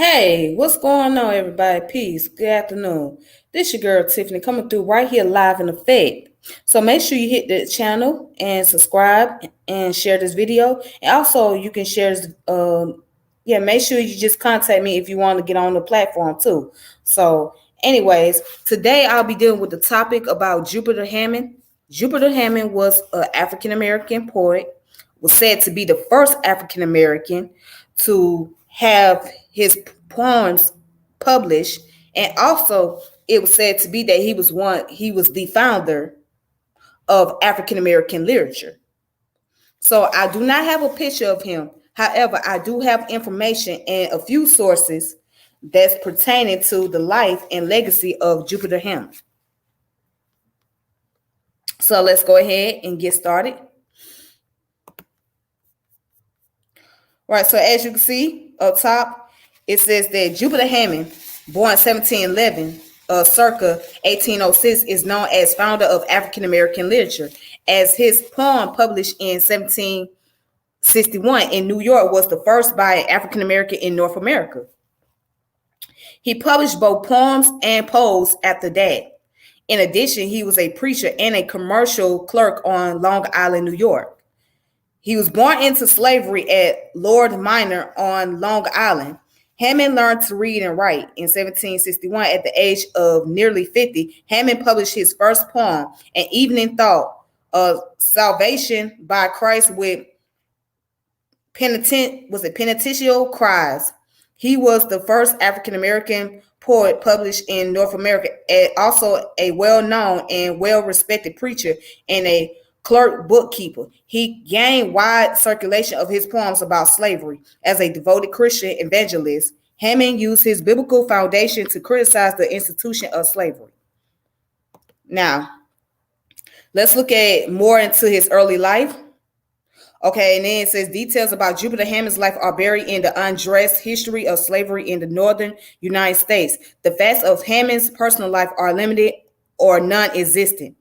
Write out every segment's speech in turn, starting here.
Hey, what's going on, everybody? Peace. Good afternoon. This your girl Tiffany coming through right here live in effect. So make sure you hit the channel and subscribe and share this video. And also, you can share this. Make sure you just contact me if you want to get on the platform too. So, anyways, today I'll be dealing with the topic about Jupiter Hammon. Jupiter Hammon was an African American poet. Was said to be the first African American to have his poems published, and also it was said to be that he was the founder of African American literature. So I do not have a picture of him. However, I do have information and a few sources that's pertaining to the life and legacy of Jupiter Hammon. So let's go ahead and get started. Right, so as you can see up top, it says that Jupiter Hammon, born 1711, circa 1806, is known as founder of African American literature, as his poem published in 1761 in New York was the first by an African American in North America. He published both poems and prose after that. In addition, he was a preacher and a commercial clerk on Long Island, New York. He was born into slavery at Lord Minor on Long Island. Hammon learned to read and write in 1761 at the age of nearly 50. Hammon published his first poem, An Evening Thought of Salvation by Christ with penitential cries. He was the first African American poet published in North America, and also a well-known and well-respected preacher and a clerk bookkeeper. He gained wide circulation of his poems about slavery. As a devoted Christian evangelist, Hammon used his biblical foundation to criticize the institution of slavery. Now, let's look at more into his early life. Okay, and then it says details about Jupiter Hammon's life are buried in the undressed history of slavery in the northern United States. The facts of Hammon's personal life are limited or non-existent.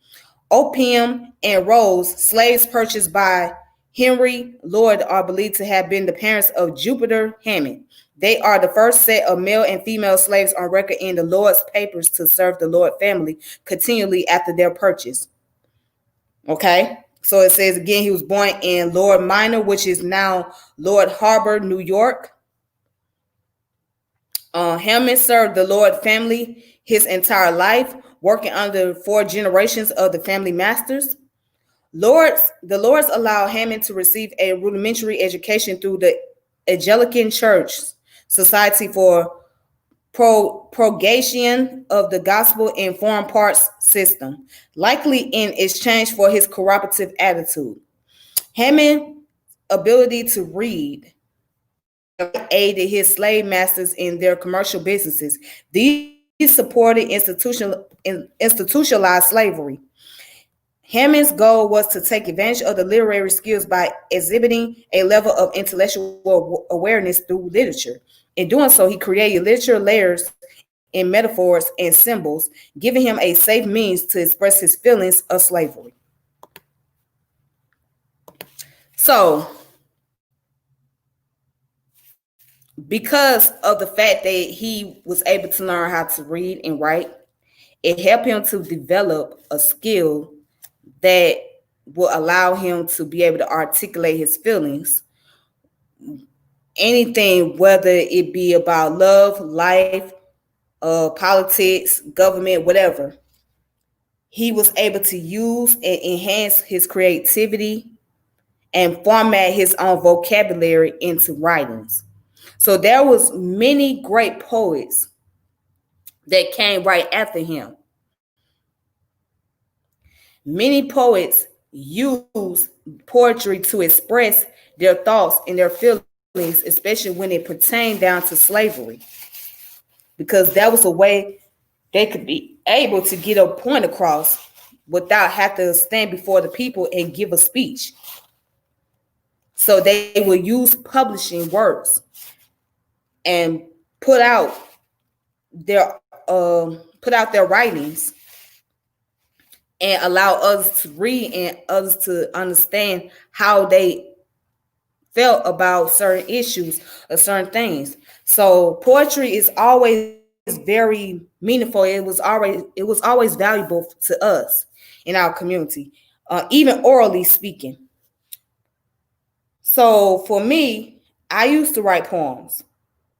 Opium and rose, slaves purchased by Henry Lloyd, are believed to have been the parents of Jupiter Hammon. They are the first set of male and female slaves on record in the Lloyd's papers to serve the Lloyd family continually after their purchase. Okay, so it says again, he was born in Lord Minor, which is now Lord Harbor, New York. Hammon served the Lloyd family his entire life, working under 4 generations of the family masters. The Lords allowed Hammon to receive a rudimentary education through the Anglican Church Society for Propagation of the Gospel in Foreign Parts system, likely in exchange for his cooperative attitude. Hammon's ability to read aided his slave masters in their commercial businesses. These supported institutionalized slavery. Hammon's goal was to take advantage of the literary skills by exhibiting a level of intellectual awareness through literature. In doing so, he created literature layers in metaphors and symbols, giving him a safe means to express his feelings of slavery. So, because of the fact that he was able to learn how to read and write, it helped him to develop a skill that will allow him to be able to articulate his feelings. Anything, whether it be about love, life, politics, government, whatever, he was able to use and enhance his creativity and format his own vocabulary into writings. So there was many great poets that came right after him. Many poets use poetry to express their thoughts and their feelings, especially when it pertained down to slavery, because that was a way they could be able to get a point across without having to stand before the people and give a speech. So they will use publishing works and put out their writings and allow others to read and others to understand how they felt about certain issues or certain things. So poetry is always very meaningful. It was always valuable to us in our community, even orally speaking. So for me, I used to write poems.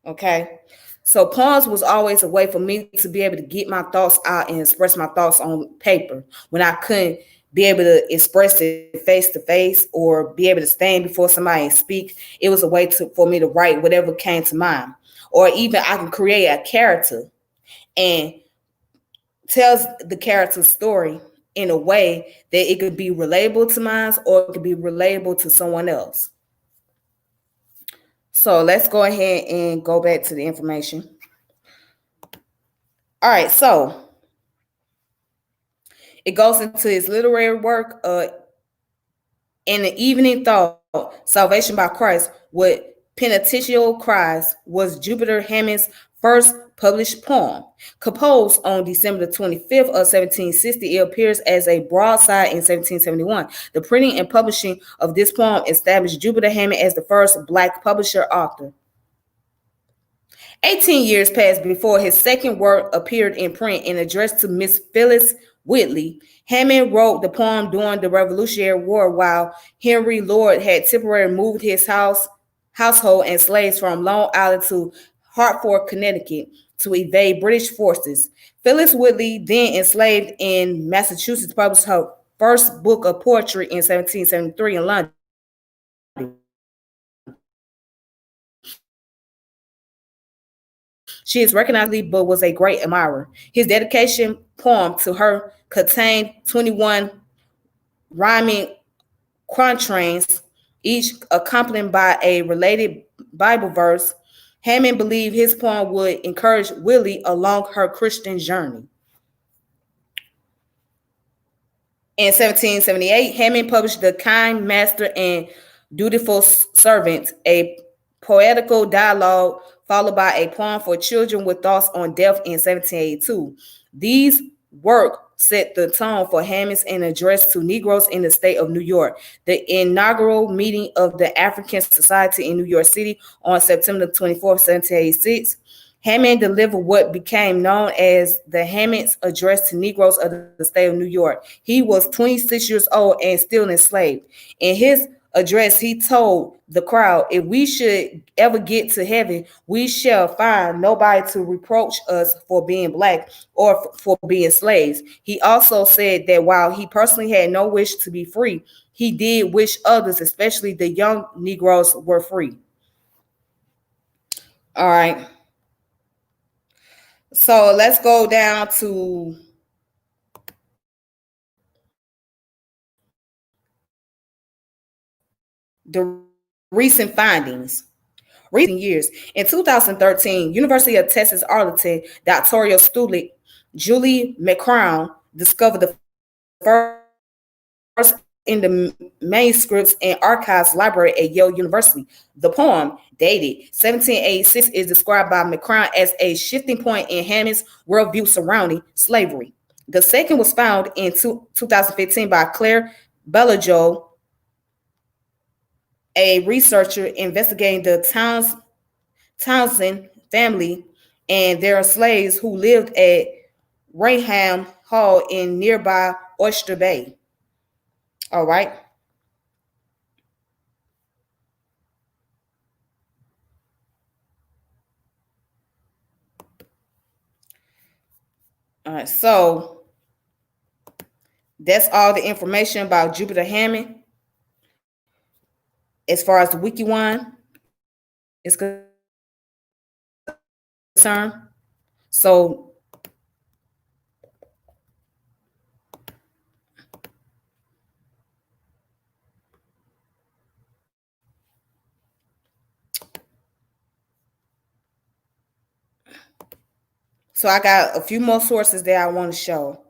Okay. So poems was always a way for me to be able to get my thoughts out and express my thoughts on paper when I couldn't be able to express it face to face or be able to stand before somebody and speak. It was a way for me to write whatever came to mind. Or even I can create a character and tells the character's story in a way that it could be relatable to mine or it could be relatable to someone else. So let's go ahead and go back to the information. All right, so it goes into his literary work. In the evening thought, Salvation by Christ with Penitential Cries was Jupiter Hammond's first published poem. Composed on December the 25th of 1760, it appears as a broadside in 1771. The printing and publishing of this poem established Jupiter Hammond as the first Black publisher author. 18 years passed before his second work appeared in print and addressed to Miss Phyllis Whitley. Hammond wrote the poem during the Revolutionary War while Henry Lord had temporarily moved his household and slaves from Long Island to Hartford, Connecticut to evade British forces. Phyllis Whitley, then enslaved in Massachusetts, published her first book of poetry in 1773 in London. She is recognized, but was a great admirer. His dedication poem to her contained 21 rhyming quatrains, each accompanied by a related Bible verse. Hammond believed his poem would encourage Willie along her Christian journey. In 1778, Hammond published The Kind Master and Dutiful Servant, a poetical dialogue followed by a poem for children with thoughts on death in 1782. These work set the tone for Hammond's an address to Negroes in the state of New York. The inaugural meeting of the African Society in New York City on September 24, 1786, Hammond delivered what became known as the Hammond's Address to Negroes of the state of New York. He was 26 years old and still enslaved. In his address, he told the crowd, if we should ever get to heaven, we shall find nobody to reproach us for being Black or for being slaves. He also said that while he personally had no wish to be free, he did wish others, especially the young Negroes, were free. All right. So let's go down to the recent findings. Recent years. In 2013, University of Texas Arlington doctoral student Julie McCrown discovered the first in the manuscripts and archives library at Yale University. The poem, dated 1786, is described by McCrown as a shifting point in Hammond's worldview surrounding slavery. The second was found in 2015 by Claire Belajo, a researcher investigating the Townsend family and their slaves who lived at Raynham Hall in nearby Oyster Bay. All right. All right. So that's all the information about Jupiter Hammond as far as the wiki one is concerned. So I got a few more sources that I want to show.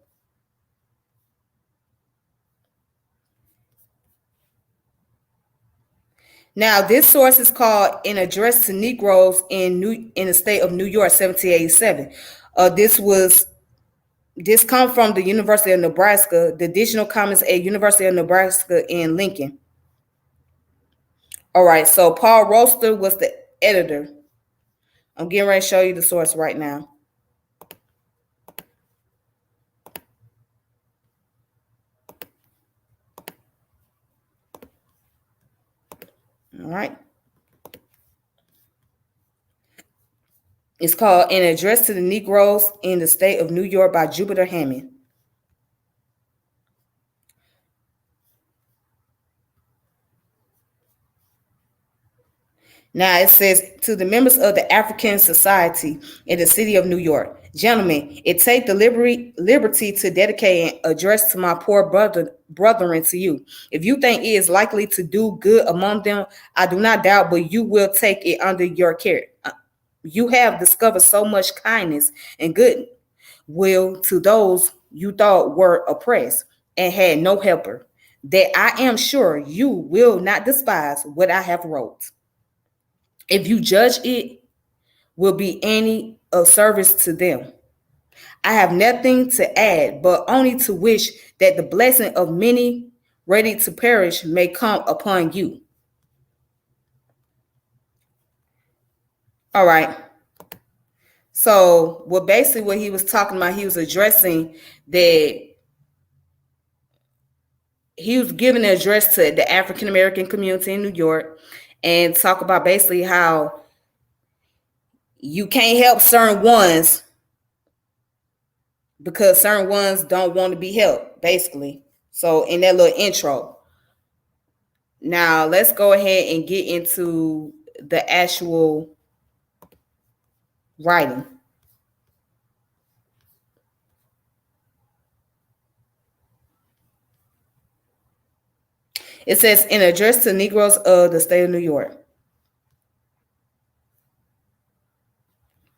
Now, this source is called "An Address to Negroes in the State of New York, 1787." This comes from the University of Nebraska, the Additional Commons at University of Nebraska in Lincoln. All right, so Paul Roster was the editor. I'm getting ready to show you the source right now. All right. It's called An Address to the Negroes in the State of New York by Jupiter Hammon. Now it says to the members of the African Society in the city of New York, gentlemen, it take the liberty to dedicate an address to my poor brethren to you. If you think it is likely to do good among them, I do not doubt, but you will take it under your care. You have discovered so much kindness and good will to those you thought were oppressed and had no helper, that I am sure you will not despise what I have wrote. If you judge it will be any of service to them. I have nothing to add, but only to wish that the blessing of many ready to perish may come upon you. All right. So, basically what he was talking about, he was addressing that he was giving an address to the African American community in New York and talk about basically how you can't help certain ones because certain ones don't want to be helped, basically. So in that little intro. Now let's go ahead and get into the actual writing. It says, in address to Negroes of the state of New York.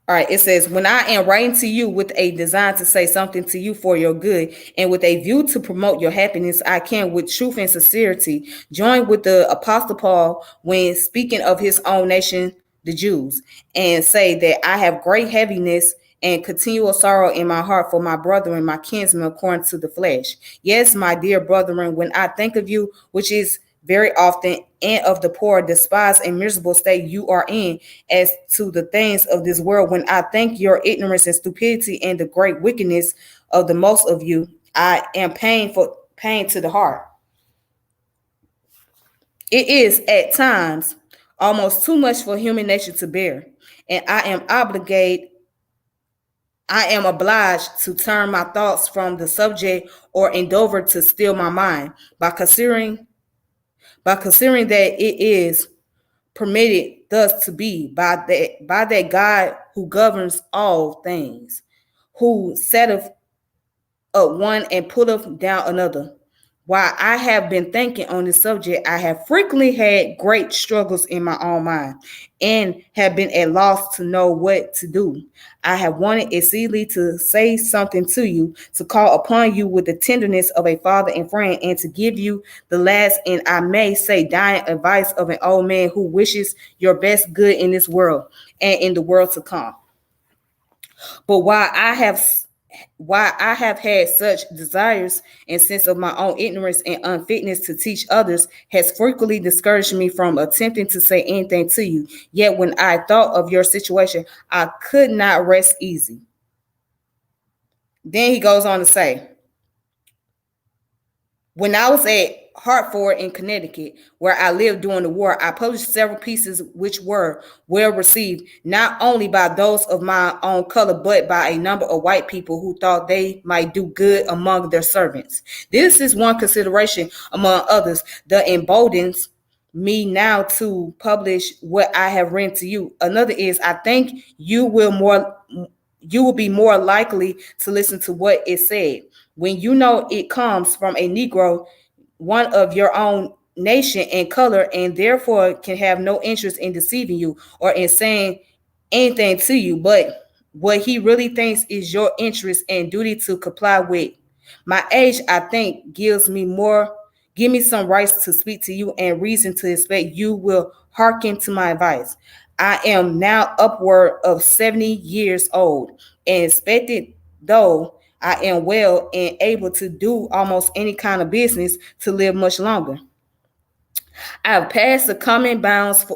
All right, it says, when I am writing to you with a design to say something to you for your good and with a view to promote your happiness, I can, with truth and sincerity, join with the Apostle Paul when speaking of his own nation, the Jews, and say that I have great heaviness and continual sorrow in my heart for my brethren, my kinsmen, according to the flesh. Yes, my dear brethren, when I think of you, which is very often, and of the poor, despised, and miserable state you are in, as to the things of this world, when I think your ignorance and stupidity and the great wickedness of the most of you, I am pain to the heart. It is at times almost too much for human nature to bear, and I am obliged to turn my thoughts from the subject or endeavor to still my mind by considering that it is permitted thus to be by that God who governs all things, who setteth up one and putteth down another. While I have been thinking on this subject, I have frequently had great struggles in my own mind and have been at loss to know what to do. I have wanted exceedingly to say something to you, to call upon you with the tenderness of a father and friend, and to give you the last, and I may say dying advice of an old man who wishes your best good in this world and in the world to come. But why I have had such desires and sense of my own ignorance and unfitness to teach others has frequently discouraged me from attempting to say anything to you. Yet when I thought of your situation, I could not rest easy. Then he goes on to say, when I was at Hartford in Connecticut, where I lived during the war, I published several pieces which were well received, not only by those of my own color, but by a number of white people who thought they might do good among their servants. This is one consideration among others that emboldens me now to publish what I have written to you. Another is, I think you will be more likely to listen to what is said when you know it comes from a Negro, one of your own nation and color, and therefore can have no interest in deceiving you or in saying anything to you, but what he really thinks is your interest and duty to comply with. My age, I think, give me some rights to speak to you and reason to expect you will hearken to my advice. I am now upward of 70 years old and expected, though I am well and able to do almost any kind of business, to live much longer. I have passed the common bounds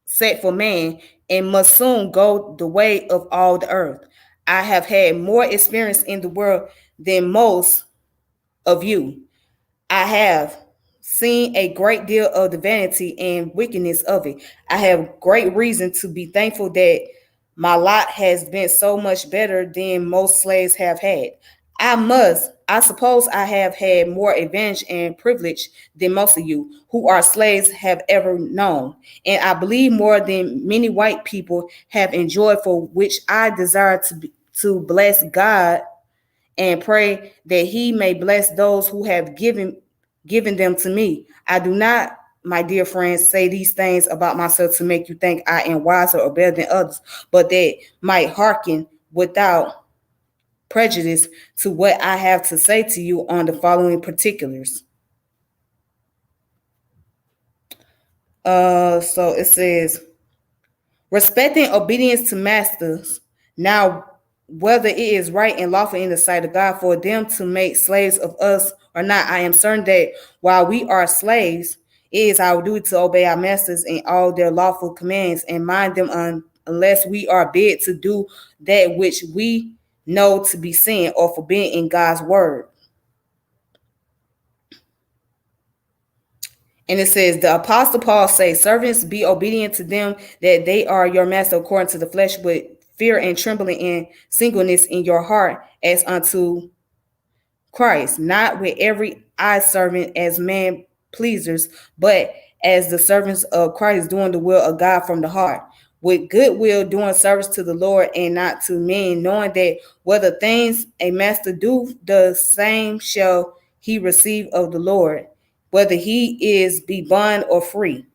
set for man and must soon go the way of all the earth. I have had more experience in the world than most of you. I have seen a great deal of the vanity and wickedness of it. I have great reason to be thankful that my lot has been so much better than most slaves have had. I suppose I have had more advantage and privilege than most of you who are slaves have ever known. And I believe more than many white people have enjoyed, for which I desire to bless God and pray that he may bless those who have given them to me. I do not, my dear friends, say these things about myself to make you think I am wiser or better than others, but that might hearken without prejudice to what I have to say to you on the following particulars. So it says, respecting obedience to masters. Now, whether it is right and lawful in the sight of God for them to make slaves of us or not, I am certain that while we are slaves, it is our duty to obey our masters in all their lawful commands and mind them unless we are bid to do that which we know to be sin or forbidden in God's word. And it says, the Apostle Paul says, servants, be obedient to them that they are your master according to the flesh, with fear and trembling and singleness in your heart as unto Christ, not with every eye servant as man pleasers, but as the servants of Christ, doing the will of God from the heart, with good will, doing service to the Lord and not to men, knowing that whether things a master do, the same shall he receive of the Lord, whether he is be bond or free.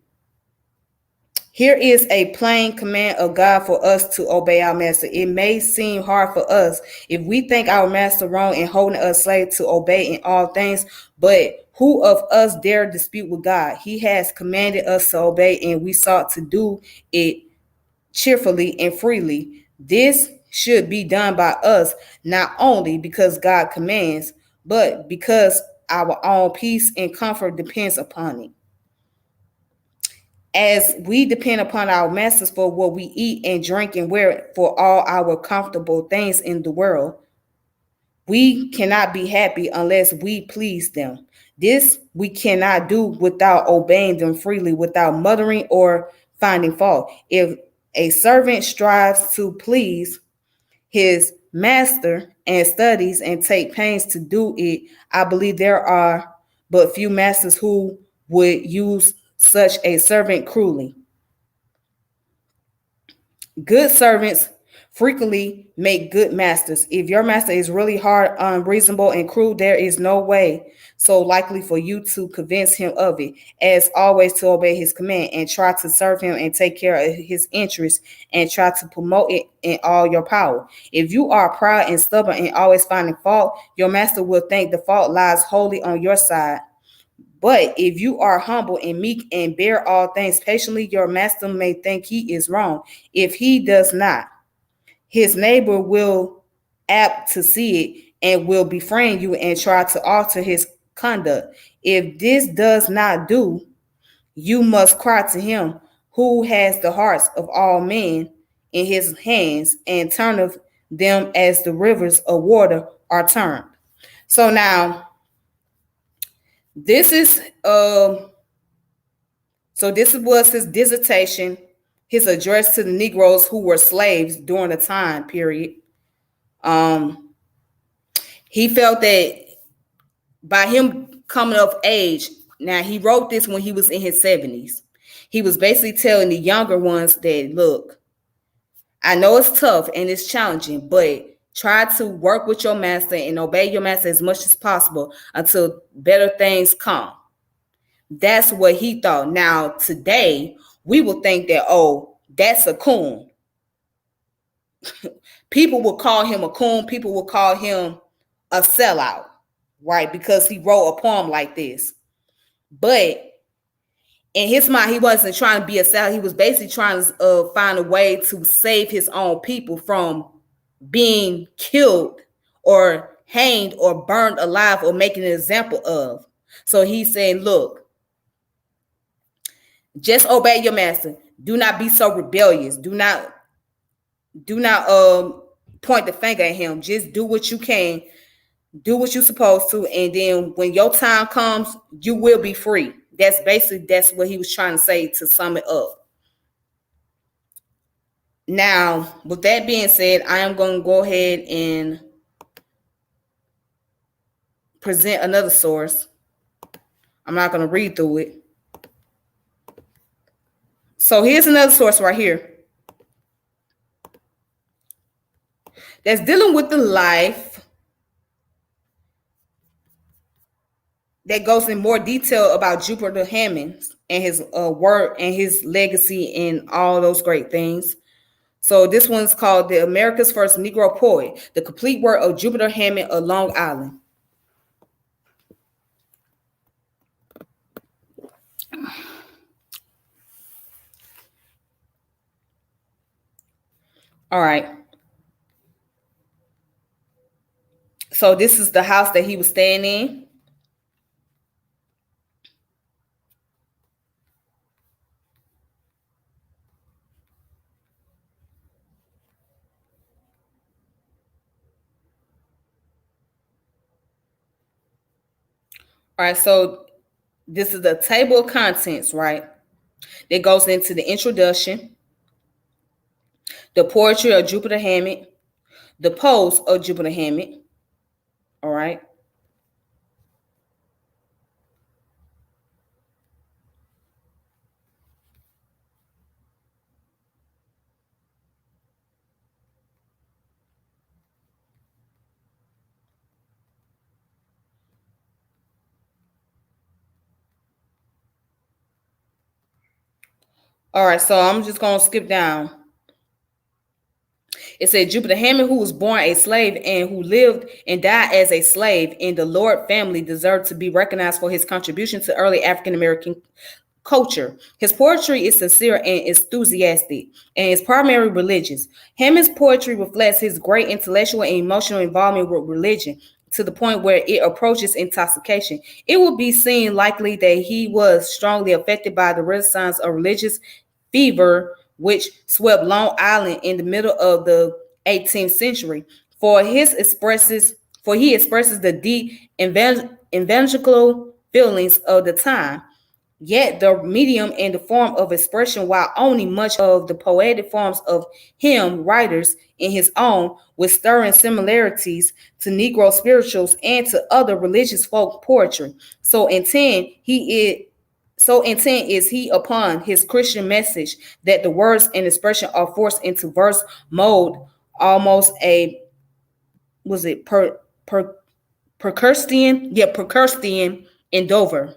Here is a plain command of God for us to obey our master. It may seem hard for us if we think our master wrong and holding us slave to obey in all things, but who of us dare dispute with God? He has commanded us to obey, and we sought to do it cheerfully and freely. This should be done by us, not only because God commands, but because our own peace and comfort depends upon it. As we depend upon our masters for what we eat and drink and wear, for all our comfortable things in the world, we cannot be happy unless we please them. This we cannot do without obeying them freely, without muttering or finding fault. If a servant strives to please his master and studies and take pains to do it, I believe there are but few masters who would use such a servant cruelly. Good servants frequently make good masters. If your master is really hard, unreasonable, and cruel, there is no way so likely for you to convince him of it, as always to obey his command and try to serve him and take care of his interests and try to promote it in all your power. If you are proud and stubborn and always finding fault, your master will think the fault lies wholly on your side. But if you are humble and meek and bear all things patiently, your master may think he is wrong. If he does not, his neighbor will apt to see it and will befriend you and try to alter his conduct. If this does not do, you must cry to him who has the hearts of all men in his hands and turneth them as the rivers of water are turned. So now this is this was his dissertation, his address to the Negroes who were slaves during the time period. He felt that by him coming of age, now he wrote this when he was in his 70s. He was basically telling the younger ones that, look, I know it's tough and it's challenging, but try to work with your master and obey your master as much as possible until better things come. That's what he thought. Now, today, we will think that, oh, that's a coon. People will call him a coon. People will call him a sellout, right? Because he wrote a poem like this. But in his mind, he wasn't trying to be a sellout. He was basically trying to find a way to save his own people from being killed or hanged or burned alive or making an example of. So he's saying, look, Just obey your master. Do not be so rebellious. Do not point the finger at him. Just do what you can. Do what you're supposed to, and then when your time comes, you will be free. That's what he was trying to say to sum it up. Now, with that being said, I am going to go ahead and present another source. I'm not going to read through it. So here's another source right here that's dealing with the life, that goes in more detail about Jupiter Hammon and his work and his legacy and all those great things. So this one's called The America's First Negro Poet, the complete work of Jupiter Hammon of Long Island. All right. So this is the house that he was staying in. All right, so this is the table of contents, right? That goes into the introduction, the poetry of Jupiter Hammon, the pose of Jupiter Hammon. All right. All right, so I'm just going to skip down. It said Jupiter Hammon, who was born a slave and who lived and died as a slave in the Lord family, deserved to be recognized for his contribution to early African American culture. His poetry is sincere and enthusiastic, and is primarily religious. Hammond's poetry reflects his great intellectual and emotional involvement with religion to the point where it approaches intoxication. It would be seen likely that he was strongly affected by the renaissance of religious fever which swept Long Island in the middle of the 18th century. For he expresses the deep evangelical feelings of the time. Yet the medium and the form of expression, while owning much of the poetic forms of hymn writers in his own, with stirring similarities to Negro spirituals and to other religious folk poetry. So intent is he upon his Christian message that the words and expression are forced into verse mode, almost a was it Procrustean endeavor.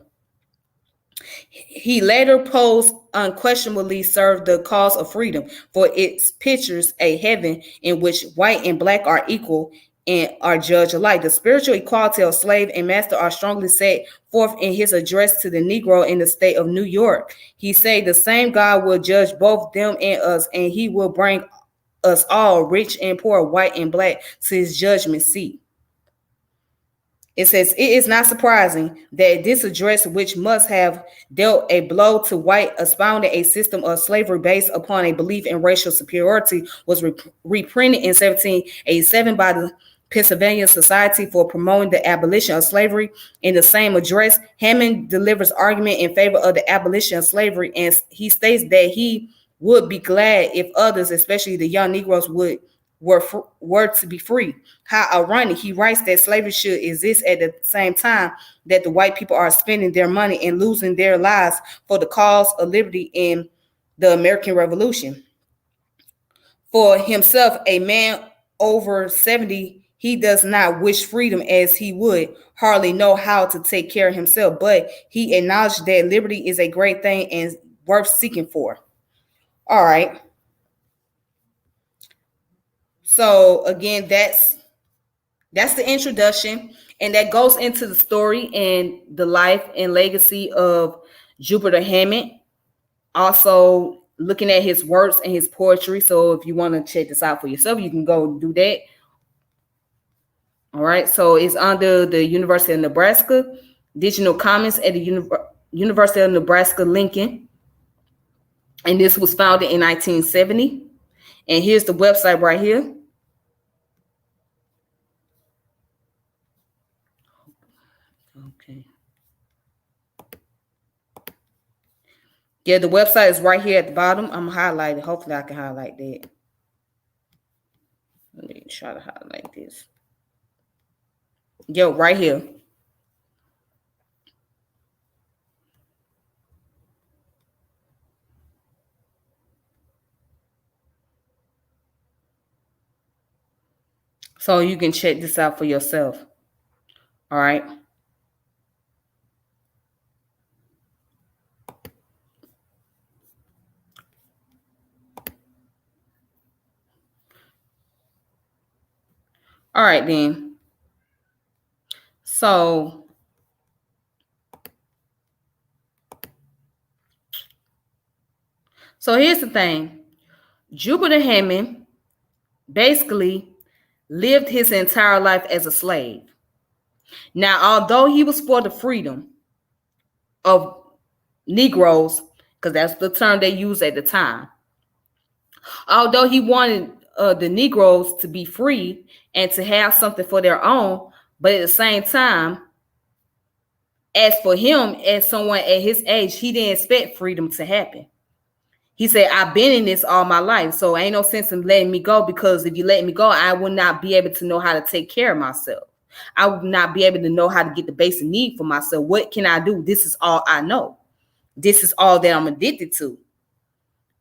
He later posed unquestionably served the cause of freedom, for it pictures a heaven in which white and black are equal and are judged alike. The spiritual equality of slave and master are strongly set forth in his address to the Negro in the state of New York. He said the same God will judge both them and us, and he will bring us all, rich and poor, white and black, to his judgment seat. It says, it is not surprising that this address, which must have dealt a blow to white, expounding a system of slavery based upon a belief in racial superiority, was reprinted in 1787 by the Pennsylvania Society for Promoting the Abolition of Slavery. In the same address, Hammon delivers argument in favor of the abolition of slavery, and he states that he would be glad if others, especially the young Negroes, were to be free. How ironic, he writes that slavery should exist at the same time that the white people are spending their money and losing their lives for the cause of liberty in the American Revolution. For himself, a man over 70, he does not wish freedom as he would hardly know how to take care of himself, but he acknowledged that liberty is a great thing and worth seeking for. All right. So again, that's the introduction, and that goes into the story and the life and legacy of Jupiter Hammon. Also looking at his works and his poetry. So if you want to check this out for yourself, you can go do that. All right. So it's under the University of Nebraska, Digital Commons at the University of Nebraska, Lincoln. And this was founded in 1970. And here's the website right here. Okay. Yeah, the website is right here at the bottom. I'm highlighting. Hopefully I can highlight that. Let me try to highlight this. Yo, right here. So you can check this out for yourself. All right. All right, then. So here's the thing. Jupiter Hammon basically lived his entire life as a slave. Now, although he was for the freedom of Negroes, because that's the term they used at the time, although he wanted the Negroes to be free and to have something for their own, but at the same time, as for him, as someone at his age, he didn't expect freedom to happen. He said, I've been in this all my life, so ain't no sense in letting me go, because if you let me go, I will not be able to know how to take care of myself. I would not be able to know how to get the basic need for myself. What can I do? This is all I know. This is all that I'm addicted to. You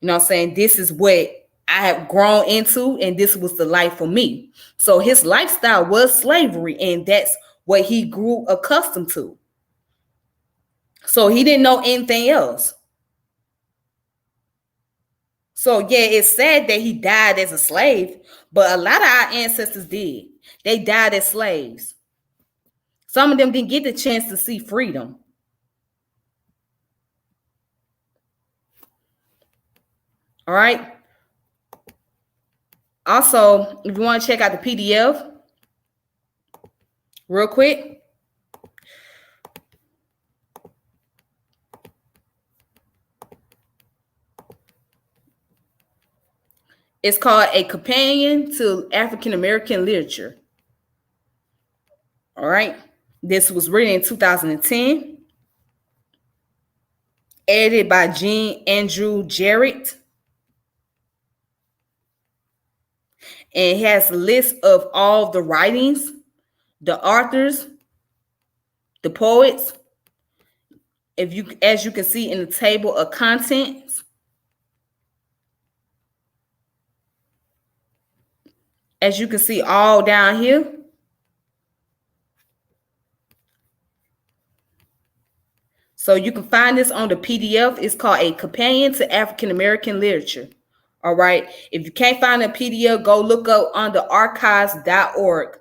know what I'm saying? This is what I have grown into, and this was the life for me. So his lifestyle was slavery, and that's what he grew accustomed to. So he didn't know anything else. So yeah, it's sad that he died as a slave, but a lot of our ancestors did. They died as slaves. Some of them didn't get the chance to see freedom. All right. Also, if you want to check out the PDF real quick, it's called A Companion to African American Literature. All right. This was written in 2010, edited by Jean Andrew Jarrett. And it has a list of all the writings, the authors, the poets. As you can see in the table of contents, as you can see all down here. So you can find this on the PDF. It's called A Companion to African American Literature. All right. If you can't find a PDF, go look up on the archives.org.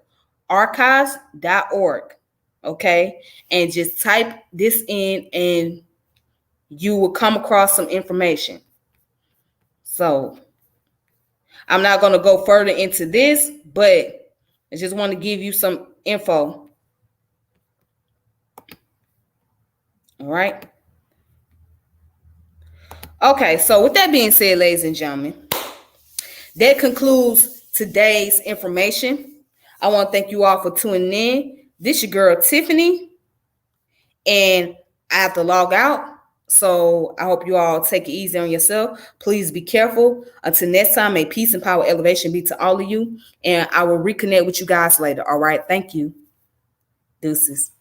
Archives.org. Okay. And just type this in and you will come across some information. So I'm not going to go further into this, but I just want to give you some info. All right. Okay. So with that being said, ladies and gentlemen, that concludes today's information. I want to thank you all for tuning in. This is your girl, Tiffany, and I have to log out. So I hope you all take it easy on yourself. Please be careful. Until next time, may peace and power elevation be to all of you. And I will reconnect with you guys later. All right. Thank you. Deuces.